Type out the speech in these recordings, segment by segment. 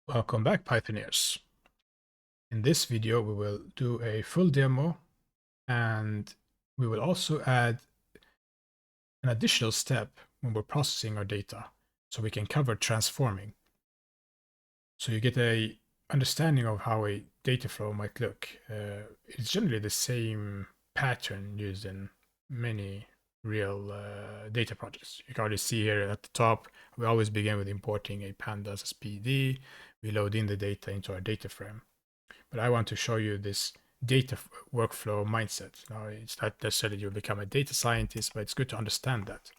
Welcome back, Pythoneers. In this video, we will do a full demo and we will also add an additional step when we're processing our data so we can cover transforming. So you get a understanding of how a data flow might look. It's generally the same pattern used in many real data projects. You can already see here at the top, we always begin with importing a Pandas as PD. We load in the data into our data frame. But I want to show you this data workflow mindset. Now, it's not necessarily you'll become a data scientist, but it's good to understand that.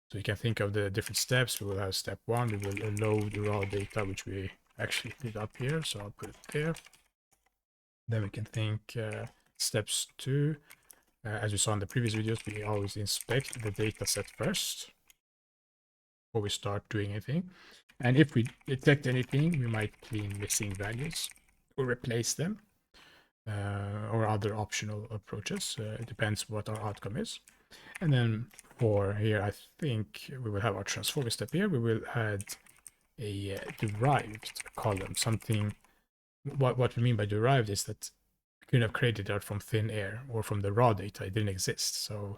So you can think of the different steps. We will have step one, we will load the raw data, which we actually did up here. So I'll put it there. Then we can think steps two. As you saw in the previous videos, we always inspect the data set first before we start doing anything. And if we detect anything, we might clean missing values or replace them. Or other optional approaches. It depends what our outcome is. And then for here, I think we will have our transforming step here. We will add a derived column. Something. What we mean by derived is that we could have created that from thin air or from the raw data. It didn't exist. So,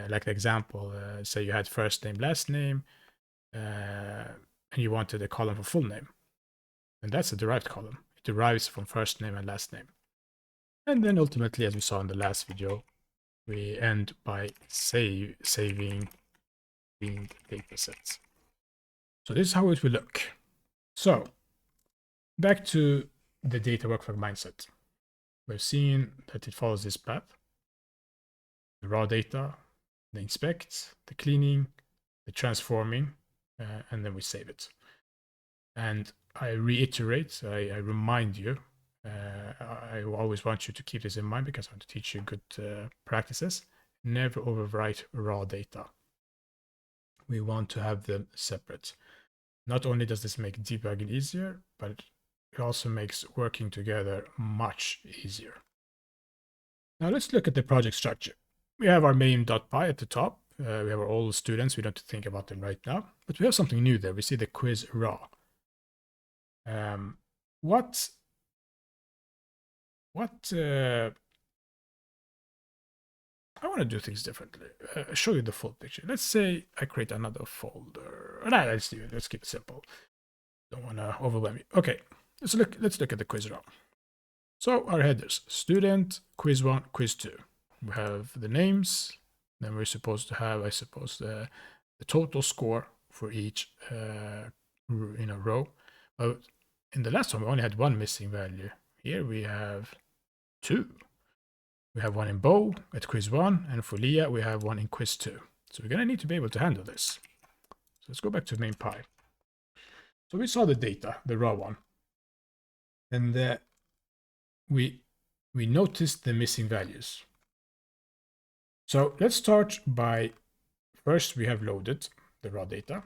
like the example, say you had first name, last name, and you wanted a column for full name, and that's a derived column. It derives from first name and last name. And then ultimately, as we saw in the last video, we end by saving the datasets. So this is how it will look. So back to the data workflow mindset. We've seen that it follows this path. The raw data, the inspect, the cleaning, the transforming, and then we save it. And I reiterate, I remind you, I always want you to keep this in mind because I want to teach you good practices. Never overwrite raw data. We want to have them separate. Not only does this make debugging easier, but it also makes working together much easier. Now let's look at the project structure. We have our main.py at the top. We have our old students. We don't have to think about them right now, but we have something new there. We see the quiz raw. What I want to do things differently. Show you the full picture. Let's say I create another folder. Nah, let's do it. Let's keep it simple. Don't want to overwhelm you. Okay, let's look at the quiz raw. So our headers: student, quiz 1, quiz 2. We have the names. Then we're supposed to have, I suppose, the total score for each row. But in the last one, we only had one missing value. Here we have 2. We have one in Bow at quiz 1, and for Leah, we have one in quiz 2. So we're going to need to be able to handle this. So let's go back to main py. So we saw the data, the raw one. And we noticed the missing values. So let's start by, first we have loaded the raw data.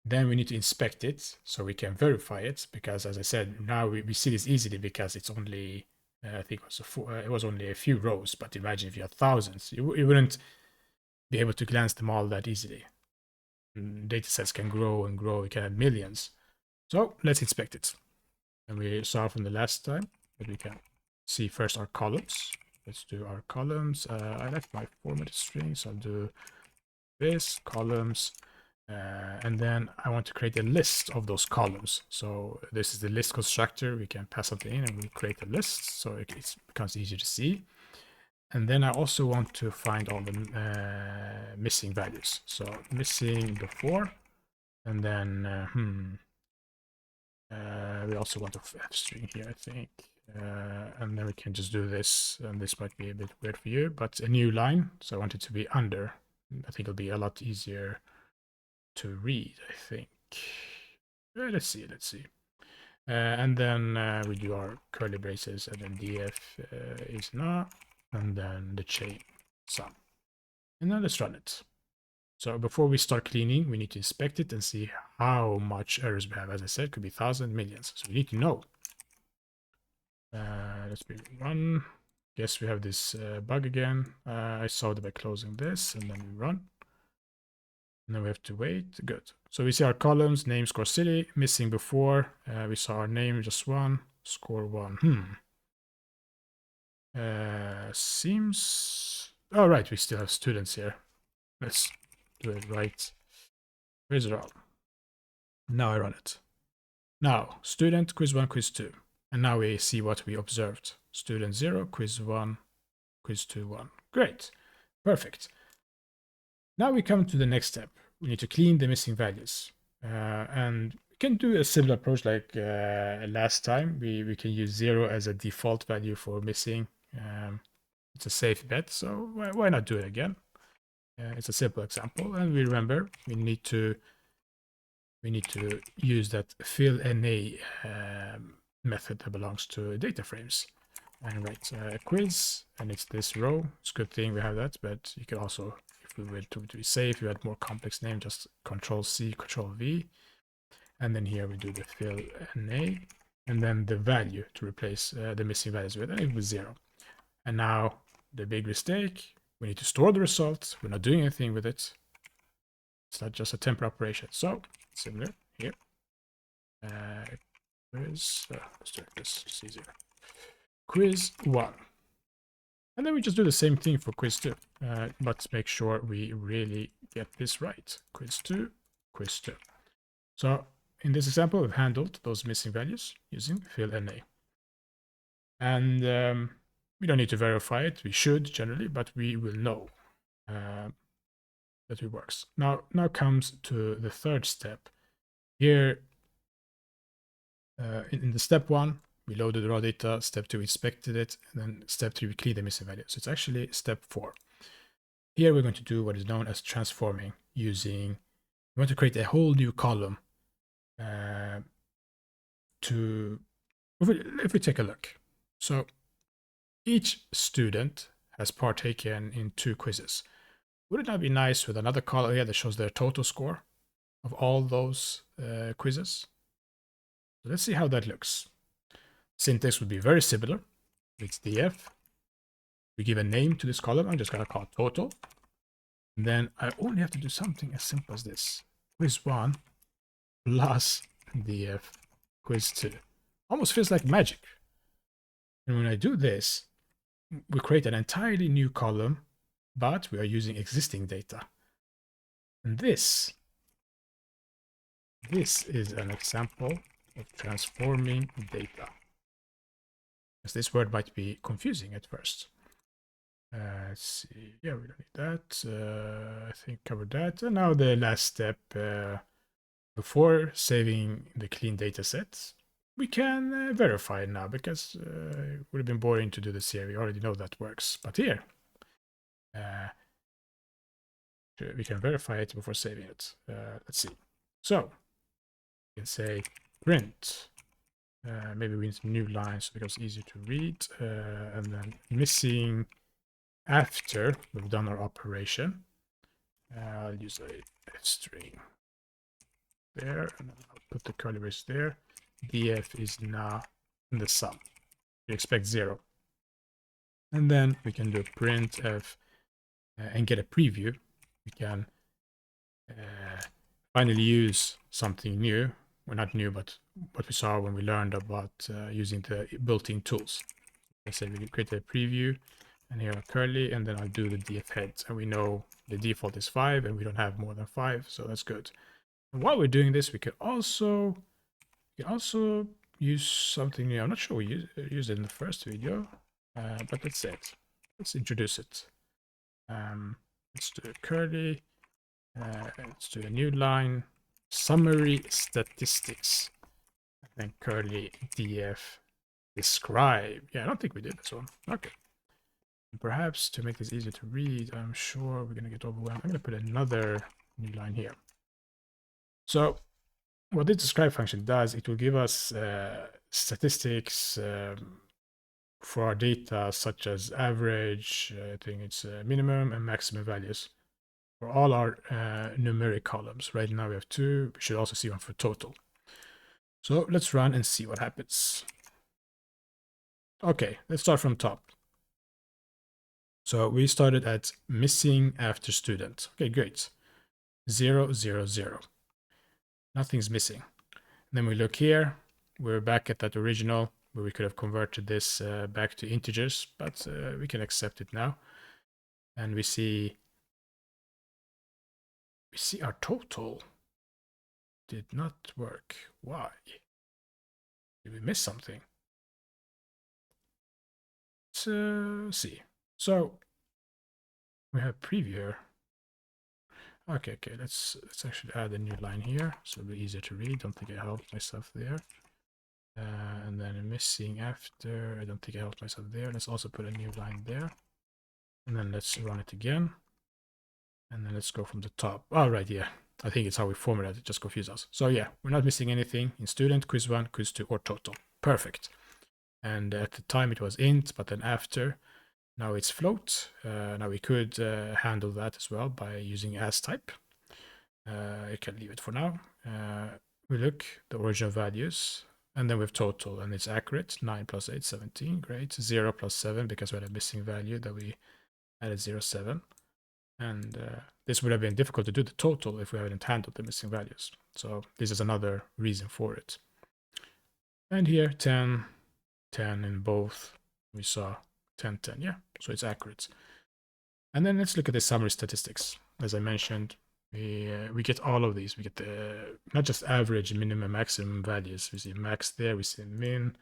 Then we need to inspect it so we can verify it, because as I said, now we see this easily because it's only, I think it was only a few rows, but imagine if you had thousands, you wouldn't be able to glance them all that easily. Data sets can grow and grow, you can have millions. So let's inspect it. And we saw from the last time that we can see first our columns. Let's do our columns. I left my formatted string, so I'll do this, columns. And then I want to create a list of those columns. So this is the list constructor. We can pass something in and we create a list so it becomes easier to see. And then I also want to find all the missing values. So missing before, and then we also want a string here, I think. And then we can just do this, and this might be a bit weird for you, but a new line. So I want it to be under. I think it'll be a lot easier to read, I think. Let's see. And then we do our curly braces, and then df is not, and then the chain sum. And then let's run it. So before we start cleaning, we need to inspect it and see how much errors we have. As I said, it could be thousands, millions. So we need to know. Let's be run. Guess we have this bug again. I solved it by closing this, and then we run. And then we have to wait. Good. So we see our columns, name, score, city, missing before. We saw our name, just one, score one. Seems... Oh, right, we still have students here. Let's do it right. Where's it all? Now I run it. Now, student, quiz 1, quiz 2. And now we see what we observed. Student 0, quiz 1, quiz 2, 1. Great. Perfect. Now we come to the next step. We need to clean the missing values. And we can do a similar approach like last time. We can use 0 as a default value for missing. It's a safe bet, so why not do it again? It's a simple example, and we remember we need to use that fill NA method that belongs to data frames. And write a quiz, and it's this row. It's a good thing we have that, but you can also, if we were to be safe, you had more complex name, just Control C, Control V, and then here we do the fill NA, and then the value to replace the missing values with, and it was 0. And now the big mistake, we need to store the results. We're not doing anything with it. It's not just a temporary operation. So similar here. Let's do this. It's easier. Quiz 1. And then we just do the same thing for quiz 2. But make sure we really get this right. Quiz 2, quiz 2. So in this example, we've handled those missing values using fill NA. And we don't need to verify it. We should generally, but we will know that it works. Now comes to the third step. Here, in the step 1, we loaded the raw data. Step 2, we inspected it. And then step 3, we cleaned the missing value. So it's actually step 4. Here we're going to do what is known as transforming using, we want to create a whole new column if we take a look. So each student has partaken in 2 quizzes. Would it not be nice with another column here that shows their total score of all those quizzes? So let's see how that looks. Syntax would be very similar. It's df. We give a name to this column. I'm just going to call it total. And then I only have to do something as simple as this. Quiz 1 plus df quiz 2. Almost feels like magic. And when I do this, we create an entirely new column, but we are using existing data. And this is an example of transforming data. As this word might be confusing at first. Let's see. Yeah, we don't need that. I think covered that. And now the last step. Before saving the clean data sets, we can verify it now, because it would have been boring to do this here. We already know that works. But here, we can verify it before saving it. Let's see. So, we can say print. Maybe we need some new lines so it becomes easier to read. And then missing after we've done our operation. I'll use a string there, and then I'll put the curly braces there. df is now in the sum. We expect 0. And then we can do printf and get a preview. We can finally use something new. Well, not new, but what we saw when we learned about using the built-in tools. I said we can create a preview, and here are curly, and then I'll do the df heads. And we know the default is 5, and we don't have more than 5, so that's good. And while we're doing this, we can also use something new. I'm not sure we used it in the first video, but let's say it. Let's introduce it. Let's do curly. Let's do a new line. Summary statistics. And then curly df describe. Yeah, I don't think we did this one. Okay. And perhaps to make this easier to read, I'm sure we're going to get overwhelmed. I'm going to put another new line here. So what this describe function does, it will give us statistics for our data, such as average, I think it's minimum and maximum values for all our numeric columns. Right now we have 2. We should also see one for total. So let's run and see what happens. Okay, let's start from top. So we started at missing after student. Okay, great. 0, 0, 0. Nothing's missing. And then we look here. We're back at that original where we could have converted this back to integers, but we can accept it now. And we see our total did not work. Why? Did we miss something? Let's see. So we have preview here. Okay, let's actually add a new line here so it'll be easier to read. Don't think I helped myself there. And then missing after, I don't think I helped myself there. Let's also put a new line there. And then let's run it again. And then let's go from the top. Oh, right, yeah. I think it's how we formatted it, just confused us. So yeah, we're not missing anything in student, quiz 1, quiz 2, or total. Perfect. And at the time it was int, but then after, now it's float. Now we could handle that as well by using as type. I can leave it for now. We look the original values, and then we have total, and it's accurate. 9 plus 8, 17. Great. 0 plus 7 because we had a missing value that we added 0, 7. And this would have been difficult to do the total if we hadn't handled the missing values. So this is another reason for it. And here 10, 10 in both. We saw 10, 10. Yeah, so it's accurate. And then let's look at the summary statistics. As I mentioned, we get all of these. We get the not just average, minimum, maximum values. We see max there. We see min,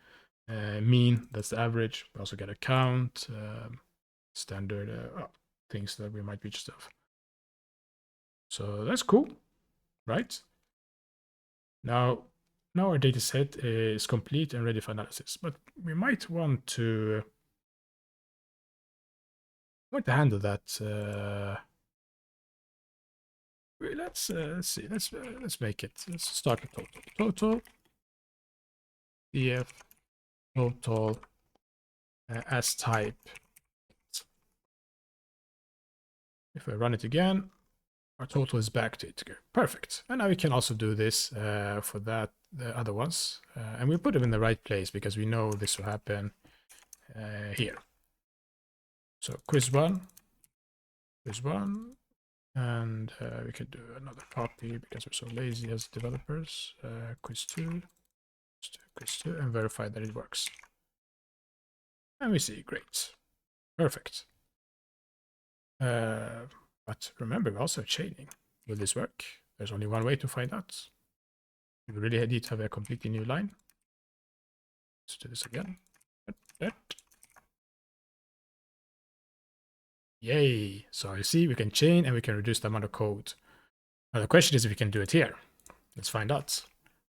mean. That's the average. We also get a count, standard things that we might be interested of. So that's cool, right? Now our data set is complete and ready for analysis, but we might want to handle that. Let's see. Let's make it. Let's start with total. Df total as type. If I run it again, our total is back to integer. Perfect. And now we can also do this for the other ones. And we put them in the right place because we know this will happen here. So quiz 1, and we could do another copy because we're so lazy as developers. Quiz 2, and verify that it works. And we see, great. Perfect. But remember, we're also chaining. Will this work? There's only one way to find out. We really need to have a completely new line. Let's do this again. Yay! So you see, we can chain and we can reduce the amount of code. Now the question is if we can do it here. Let's find out.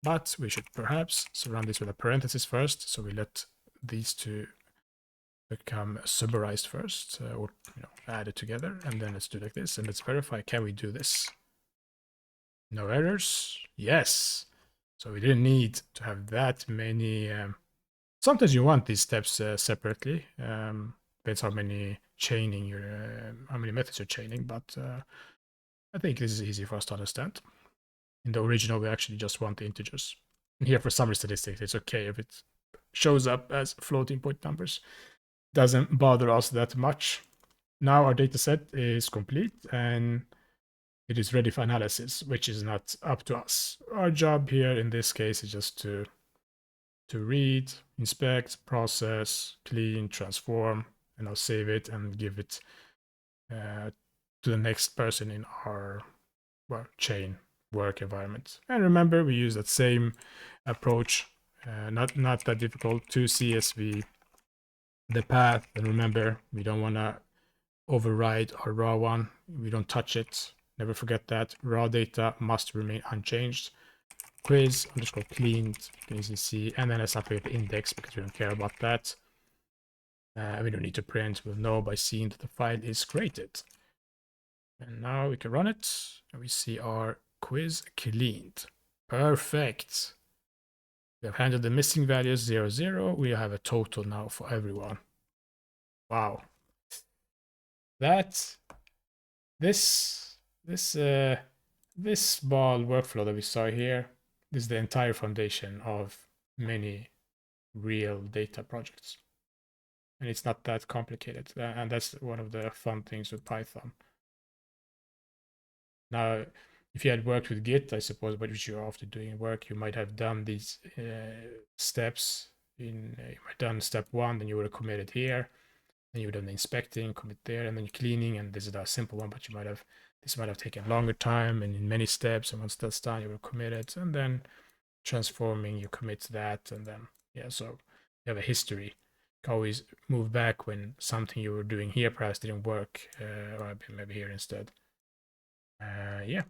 But we should perhaps surround this with a parenthesis first, so we let these two become summarized first, or added together, and then let's do like this, and let's verify, can we do this? No errors? Yes! So we didn't need to have that many. Sometimes you want these steps separately. Depends how many how many methods you're chaining, but I think this is easy for us to understand. In the original, we actually just want the integers. And here for summary statistics, it's okay if it shows up as floating point numbers. Doesn't bother us that much. Now our data set is complete and it is ready for analysis, which is not up to us. Our job here in this case is just to read, inspect, process, clean, transform, and I'll save it and give it to the next person in our chain work environment. And remember, we use that same approach, not that difficult, to CSV the path. And remember, we don't want to override our raw one. We don't touch it. Never forget that. Raw data must remain unchanged. Quiz underscore cleaned, you can easily see. And then let's update the index because we don't care about that. We don't need to print. We'll know by seeing that the file is created. And now we can run it. And we see our quiz cleaned. Perfect. We have handled the missing values 0, 0. We have a total now for everyone. Wow. This small workflow that we saw here is the entire foundation of many real data projects. And it's not that complicated. And that's one of the fun things with Python. Now, if you had worked with Git, I suppose, but which you're often doing work, you might have done these steps. You might have done step 1, then you would have committed here, then you would have done inspecting, commit there, and then cleaning. And this is a simple one, but this might have taken longer time and in many steps. And once that's done, you would have committed, and then transforming, you commit to that, and then so you have a history. You can always move back when something you were doing here perhaps didn't work, or maybe here instead. Yeah.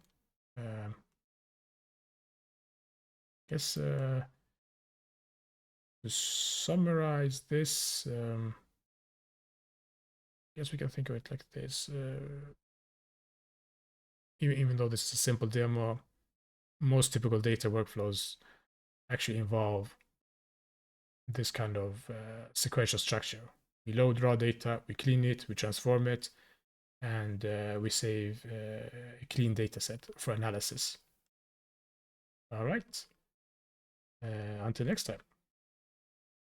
Guess to summarize this, I guess we can think of it like this. Even though this is a simple demo, most typical data workflows actually involve this kind of sequential structure. We load raw data, we clean it, we transform it, and we save a clean data set for analysis. All right. Until next time.